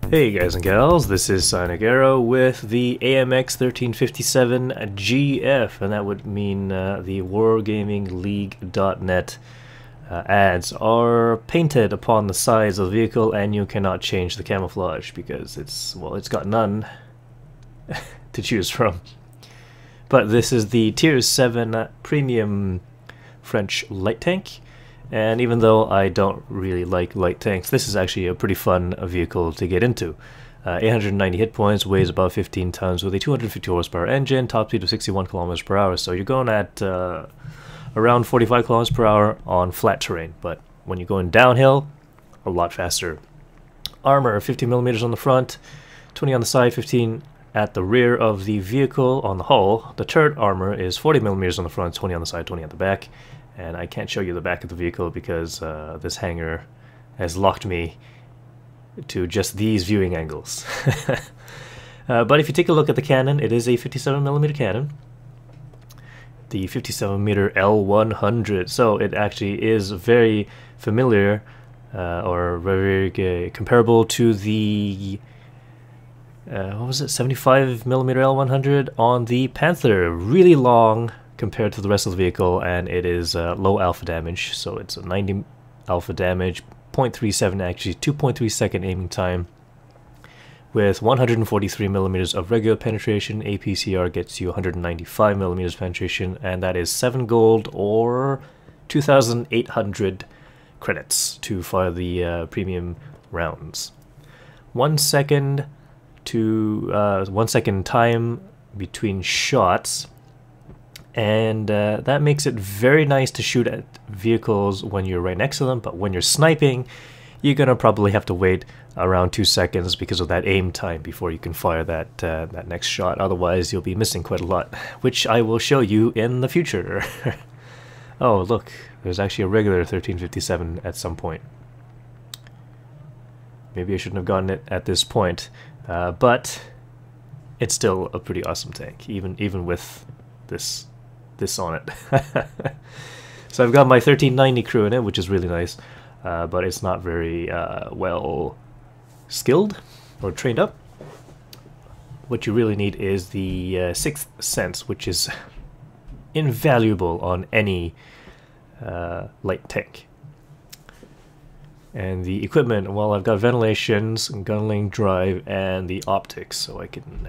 Hey guys and gals, this is Sonic Arrow with the AMX 1357 GF, and that would mean the WarGamingLeague.net ads are painted upon the sides of the vehicle, and you cannot change the camouflage because it's got none to choose from. But this is the Tier 7 Premium French light tank. And even though I don't really like light tanks, this is actually a pretty fun vehicle to get into. 890 hit points, weighs about 15 tons with a 250 horsepower engine, top speed of 61 kilometers per hour. So you're going at around 45 kilometers per hour on flat terrain, but when you're going downhill, a lot faster. Armor 50 millimeters on the front, 20 on the side, 15 at the rear of the vehicle on the hull. The turret armor is 40 millimeters on the front, 20 on the side, 20 at the back. And I can't show you the back of the vehicle because this hanger has locked me to just these viewing angles. But if you take a look at the cannon, it is a 57mm cannon. The 57mm L100. So it actually is very familiar or very comparable to the what was it, 75mm L100 on the Panther. Really long compared to the rest of the vehicle, and it is low alpha damage, so it's a 90 alpha damage, 0.37 actually, 2.3 second aiming time, with 143 millimeters of regular penetration. APCR gets you 195 millimeters penetration, and that is 7 gold or 2,800 credits to fire the premium rounds. 1 second to 1 second time between shots. And that makes it very nice to shoot at vehicles when you're right next to them, but when you're sniping, you're going to probably have to wait around 2 seconds because of that aim time before you can fire that, that next shot. Otherwise, you'll be missing quite a lot, which I will show you in the future. Oh, look, there's actually a regular 1357 at some point. Maybe I shouldn't have gotten it at this point, but it's still a pretty awesome tank, even with this on it. So I've got my 1390 crew in it, which is really nice, but it's not very well skilled or trained up. What you really need is the sixth sense, which is invaluable on any light tank. And the equipment, well, I've got ventilations, gunling drive, and the optics, so I can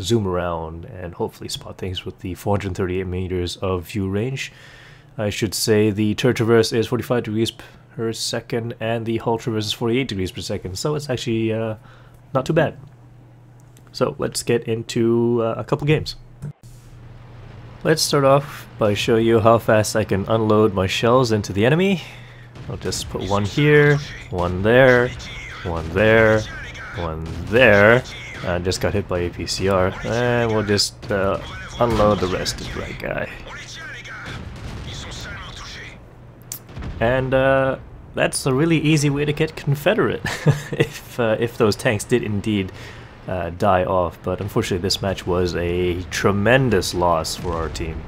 zoom around and hopefully spot things with the 438 meters of view range. I should say the turret traverse is 45 degrees per second and the hull traverse is 48 degrees per second, so it's actually not too bad. So let's get into a couple games. Let's start off by showing you how fast I can unload my shells into the enemy. I'll just put one here, one there, one there, one there. I just got hit by a PCR, and we'll just unload the rest of the right guy. And that's a really easy way to get Confederate if those tanks did indeed die off. But unfortunately, this match was a tremendous loss for our team.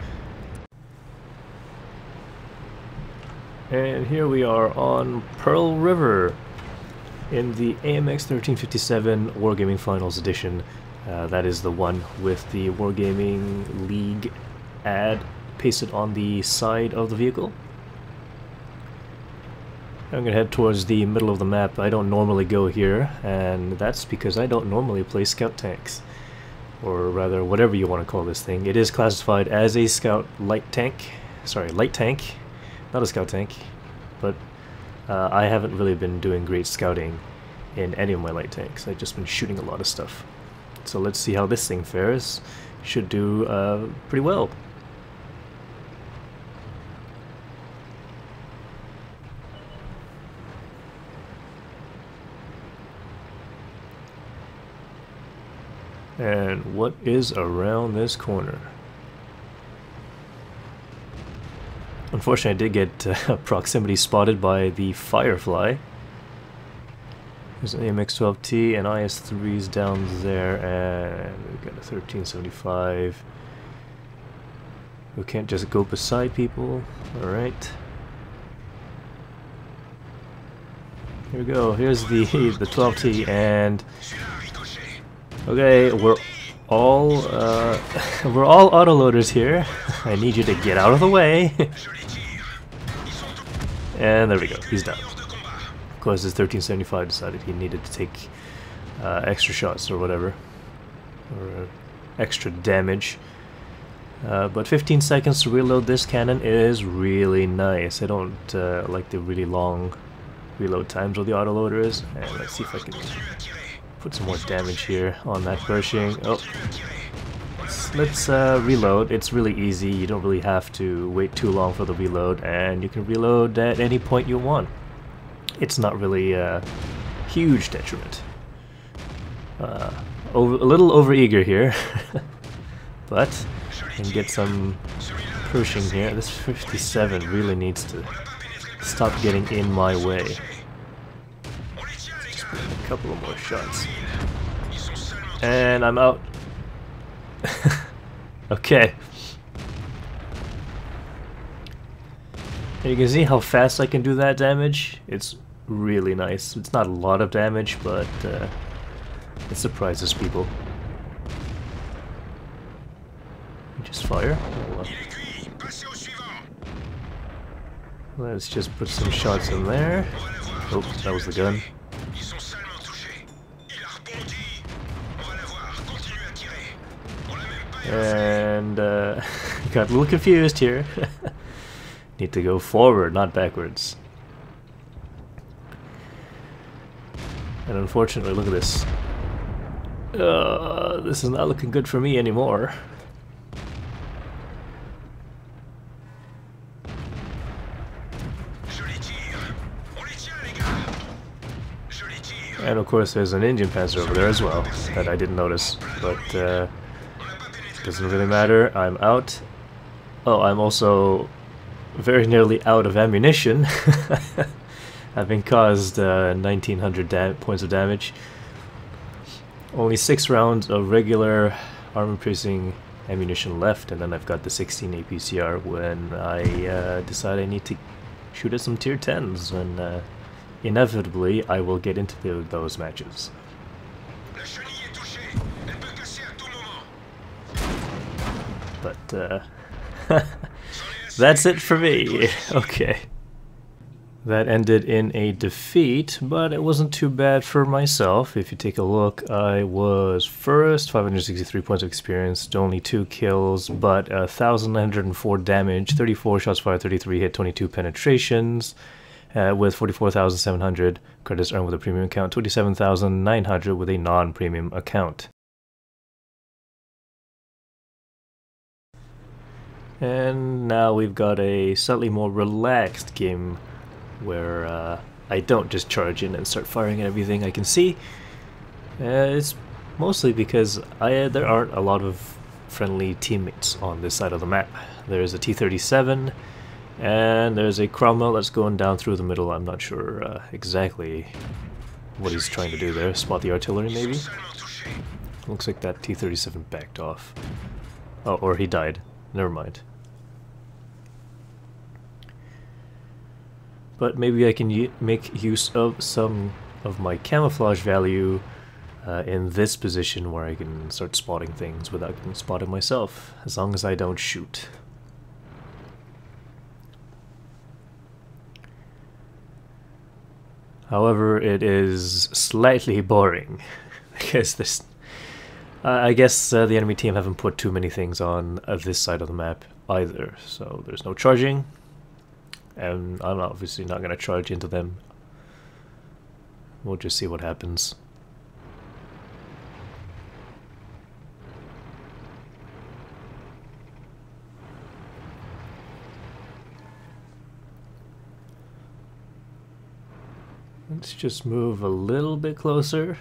And here we are on Pearl River in the AMX 1357 Wargaming Finals Edition. That is the one with the Wargaming League ad pasted on the side of the vehicle. I'm going to head towards the middle of the map. I don't normally go here, and that's because I don't normally play scout tanks. Or rather, whatever you want to call this thing. It is classified as a scout light tank. Sorry, light tank. Not a scout tank. But I haven't really been doing great scouting in any of my light tanks. I've just been shooting a lot of stuff. So let's see how this thing fares. Should do pretty well. And what is around this corner? Unfortunately, I did get proximity spotted by the Firefly. There's an AMX 12T and IS-3s down there, and we've got a 1375. We can't just go beside people. Alright. Here we go. Here's the 12T, and okay, we're all autoloaders here. I need you to get out of the way. And there we go. He's done. Of course, his 1375 decided he needed to take extra shots or whatever, or extra damage. But 15 seconds to reload this cannon is really nice. I don't like the really long reload times with the autoloaders. And let's see if I can put some more damage here on that Pershing. Oh, let's reload. It's really easy. You don't really have to wait too long for the reload, and you can reload at any point you want. It's not really a huge detriment. A little overeager here, but I can get some Pershing here. This 57 really needs to stop getting in my way. Just put in a couple of more shots. And I'm out. Okay. And you can see how fast I can do that damage. It's really nice. It's not a lot of damage, but it surprises people. Just fire. Let's just put some shots in there. Oh, that was the gun. And got a little confused here. Need to go forward, not backwards. And unfortunately, look at this. This is not looking good for me anymore. And of course there's an Indian Panzer over there as well that I didn't notice, but doesn't really matter. I'm out. Oh, I'm also very nearly out of ammunition, having caused 1900 points of damage. Only 6 rounds of regular armor-piercing ammunition left, and then I've got the 16 APCR when I decide I need to shoot at some tier 10s, and inevitably I will get into those matches. But that's it for me. Okay. That ended in a defeat, but it wasn't too bad for myself. If you take a look, I was first, 563 points of experience, only 2 kills, but 1,904 damage, 34 shots fired, 33 hit, 22 penetrations, with 44,700 credits earned with a premium account, 27,900 with a non-premium account. And now we've got a slightly more relaxed game where I don't just charge in and start firing at everything I can see. It's mostly because there aren't a lot of friendly teammates on this side of the map. There's a T-37 and there's a Cromwell that's going down through the middle. I'm not sure exactly what he's trying to do there. Spot the artillery maybe? Looks like that T-37 backed off. Oh, or he died. Never mind. But maybe I can make use of some of my camouflage value in this position where I can start spotting things without getting spotted myself, as long as I don't shoot. However, it is slightly boring, because this... I guess the enemy team haven't put too many things on this side of the map either, so there's no charging, and I'm obviously not going to charge into them. We'll just see what happens. Let's just move a little bit closer.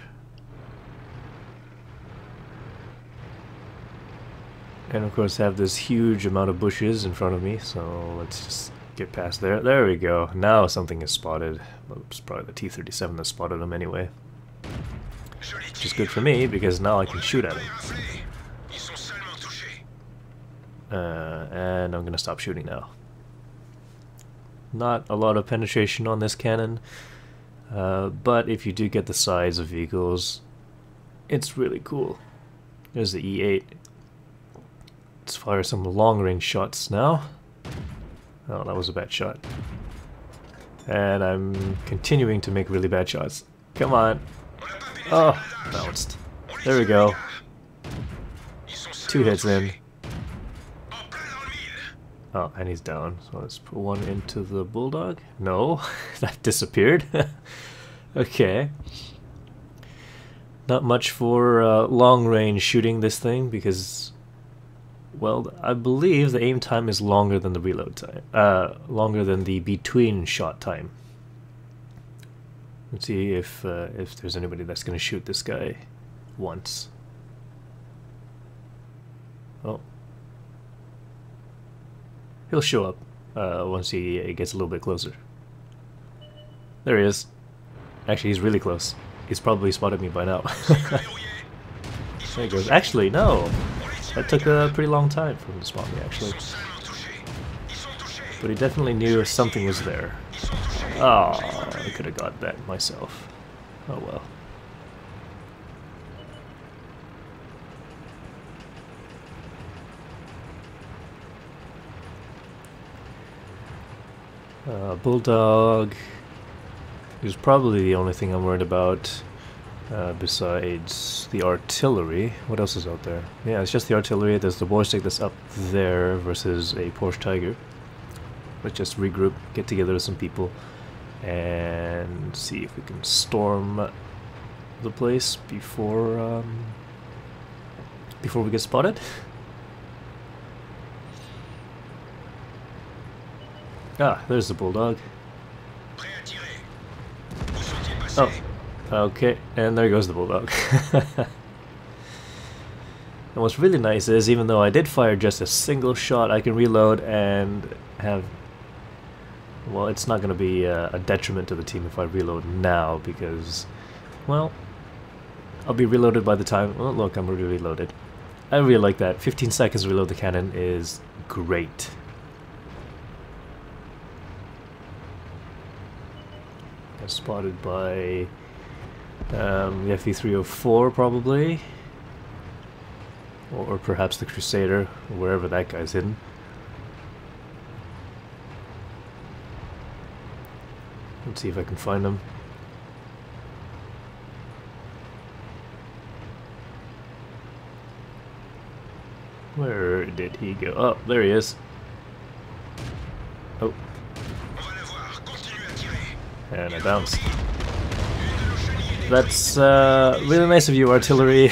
And of course have this huge amount of bushes in front of me, so let's just get past there. There we go. Now something is spotted. Well, it's probably the T-37 that spotted him anyway. Which is good for me, because now I can shoot at him. And I'm gonna stop shooting now. Not a lot of penetration on this cannon. But if you do get the size of vehicles, it's really cool. There's the E8. Let's fire some long-range shots now. Oh, that was a bad shot. And I'm continuing to make really bad shots. Come on. Oh, bounced. There we go. 2 hits in. Oh, and he's down. So let's put one into the bulldog. No, that disappeared. Okay. Not much for long-range shooting this thing because, well, I believe the aim time is longer than the reload time. Longer than the between shot time. Let's see if there's anybody that's going to shoot this guy once. Oh. He'll show up once he gets a little bit closer. There he is. Actually, he's really close. He's probably spotted me by now. There he goes. Actually, no! That took a pretty long time for him to spot me, actually. But he definitely knew something was there. Oh, I could have got that myself. Oh well. Bulldog is probably the only thing I'm worried about besides the artillery. What else is out there? Yeah, it's just the artillery. There's the ballistic that's up there versus a Porsche Tiger. Let's just regroup, get together with some people, and see if we can storm the place before we get spotted. Ah, there's the bulldog. Oh, okay, and there goes the bulldog. And what's really nice is, even though I did fire just a single shot, I can reload and have... Well, it's not going to be a detriment to the team if I reload now, because, well, I'll be reloaded by the time... Oh, look, I'm already reloaded. I really like that. 15 seconds to reload the cannon is great. Got spotted by the FE304 probably, or perhaps the Crusader, wherever that guy's hidden. Let's see if I can find him. Where did he go? Oh, there he is. Oh. And I bounced. That's really nice of you, artillery.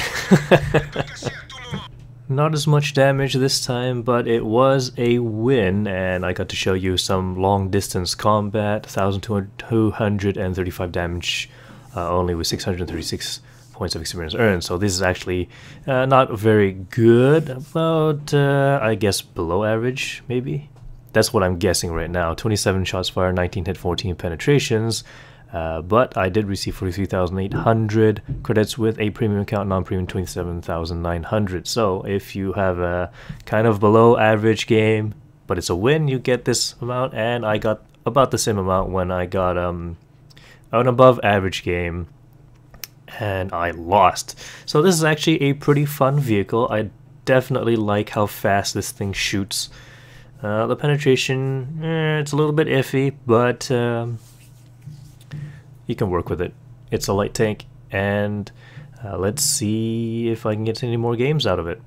Not as much damage this time, but it was a win, and I got to show you some long distance combat. 1,235 damage, only with 636 points of experience earned. So this is actually not very good, about I guess below average maybe. That's what I'm guessing right now. 27 shots fired, 19 hit, 14 penetrations. But I did receive 43,800 credits with a premium account, non-premium 27,900. So if you have a kind of below average game, but it's a win, you get this amount, and I got about the same amount when I got an above average game, and I lost. So this is actually a pretty fun vehicle. I definitely like how fast this thing shoots. The penetration, it's a little bit iffy, but you can work with it. It's a light tank, and let's see if I can get any more games out of it.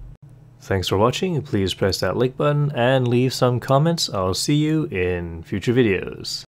Thanks for watching. Please press that like button and leave some comments. I'll see you in future videos.